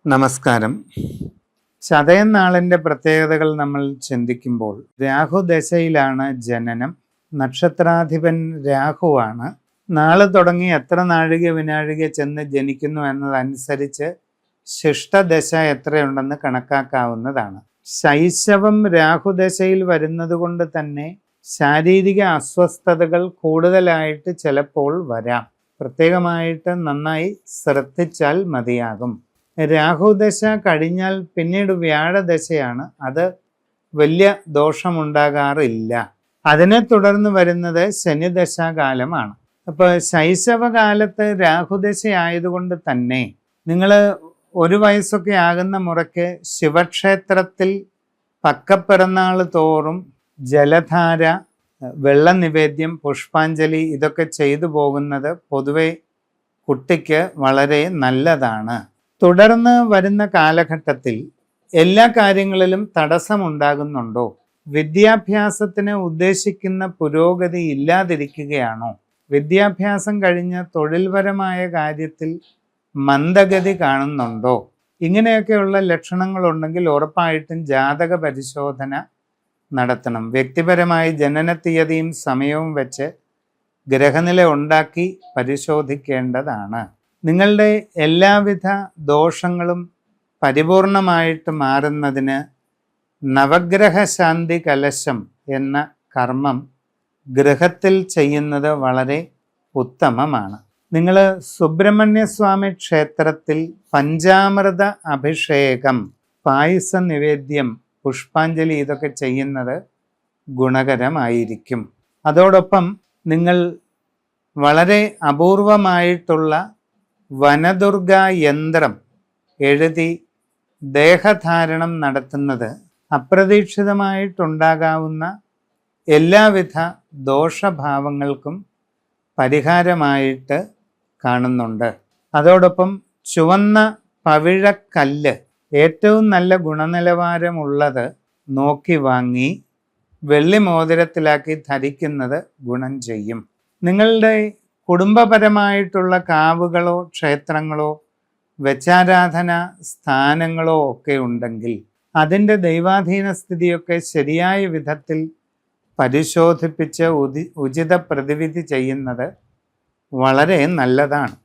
നമസ്കാരം. ചതയം നാളിൻ്റെ പ്രത്യേകതകൾ നമ്മൾ ചിന്തിക്കുമ്പോൾ രാഹുദശയിലാണ് ജനനം. നക്ഷത്രാധിപൻ രാഹുവാണ്. നാള് തുടങ്ങി എത്ര നാഴിക വിനാഴിക ചെന്ന് ജനിക്കുന്നു എന്നതനുസരിച്ച് ശിഷ്ടദശ എത്രയുണ്ടെന്ന് കണക്കാക്കാവുന്നതാണ്. ശൈശവം രാഹുദശയിൽ വരുന്നത് കൊണ്ട് തന്നെ ശാരീരിക അസ്വസ്ഥതകൾ കൂടുതലായിട്ട് ചിലപ്പോൾ വരാം. പ്രത്യേകമായിട്ട് നന്നായി ശ്രദ്ധിച്ചാൽ മതിയാകും. രാഹുദശ കഴിഞ്ഞാൽ പിന്നീട് വ്യാഴദശയാണ്. അത് വലിയ ദോഷമുണ്ടാകാറില്ല. അതിനെ തുടർന്ന് വരുന്നത് ശനിദശാകാലമാണ്. അപ്പോൾ ശൈശവകാലത്ത് രാഹുദശ ആയതുകൊണ്ട് തന്നെ നിങ്ങൾ 1 വയസ്സൊക്കെ ആകുന്ന മുറയ്ക്ക് ശിവക്ഷേത്രത്തിൽ പക്കപ്പിറന്നാൾ തോറും ജലധാര, വെള്ളനിവേദ്യം, പുഷ്പാഞ്ജലി ഇതൊക്കെ ചെയ്തു പോകുന്നത് പൊതുവെ കുട്ടിക്ക് വളരെ നല്ലതാണ്. തുടർന്ന് വരുന്ന കാലഘട്ടത്തിൽ എല്ലാ കാര്യങ്ങളിലും തടസ്സമുണ്ടാകുന്നുണ്ടോ? വിദ്യാഭ്യാസത്തിന് ഉദ്ദേശിക്കുന്ന പുരോഗതി ഇല്ലാതിരിക്കുകയാണോ? വിദ്യാഭ്യാസം കഴിഞ്ഞ് തൊഴിൽപരമായ കാര്യത്തിൽ മന്ദഗതി കാണുന്നുണ്ടോ? ഇങ്ങനെയൊക്കെയുള്ള ലക്ഷണങ്ങളുണ്ടെങ്കിൽ ഉറപ്പായിട്ടും ജാതക പരിശോധന നടത്തണം. വ്യക്തിപരമായി ജനനത്തീയതിയും സമയവും വെച്ച് ഗ്രഹനില ഉണ്ടാക്കി പരിശോധിക്കേണ്ടതാണ്. നിങ്ങളുടെ എല്ലാവിധ ദോഷങ്ങളും പരിപൂർണമായിട്ട് മാറുന്നതിന് നവഗ്രഹ ശാന്തി കലശം എന്ന കർമ്മം ഗൃഹത്തിൽ ചെയ്യുന്നത് വളരെ ഉത്തമമാണ്. നിങ്ങൾ സുബ്രഹ്മണ്യസ്വാമി ക്ഷേത്രത്തിൽ പഞ്ചാമൃത അഭിഷേകം, പായസ നിവേദ്യം, പുഷ്പാഞ്ജലി ഇതൊക്കെ ചെയ്യുന്നത് ഗുണകരമായിരിക്കും. അതോടൊപ്പം നിങ്ങൾ വളരെ അപൂർവമായിട്ടുള്ള വനദുർഗ യന്ത്രം എഴുതി ദേഹധാരണം നടത്തുന്നത് അപ്രതീക്ഷിതമായിട്ടുണ്ടാകാവുന്ന എല്ലാവിധ ദോഷഭാവങ്ങൾക്കും പരിഹാരമായിട്ട് കാണുന്നുണ്ട്. അതോടൊപ്പം ചുവന്ന പവിഴക്കല്ല് ഏറ്റവും നല്ല ഗുണനിലവാരമുള്ളത് നോക്കി വാങ്ങി വെള്ളി മോതിരത്തിലാക്കി ധരിക്കുന്നത് ഗുണം ചെയ്യും. നിങ്ങളുടെ കുടുംബപരമായിട്ടുള്ള കാവുകളോ ക്ഷേത്രങ്ങളോ വെച്ചാരാധന സ്ഥാനങ്ങളോ ഒക്കെ ഉണ്ടെങ്കിൽ അതിൻ്റെ ദൈവാധീന സ്ഥിതിയൊക്കെ ശരിയായ വിധത്തിൽ പരിശോധിപ്പിച്ച് ഉചിത പ്രതിവിധി ചെയ്യുന്നത് വളരെ നല്ലതാണ്.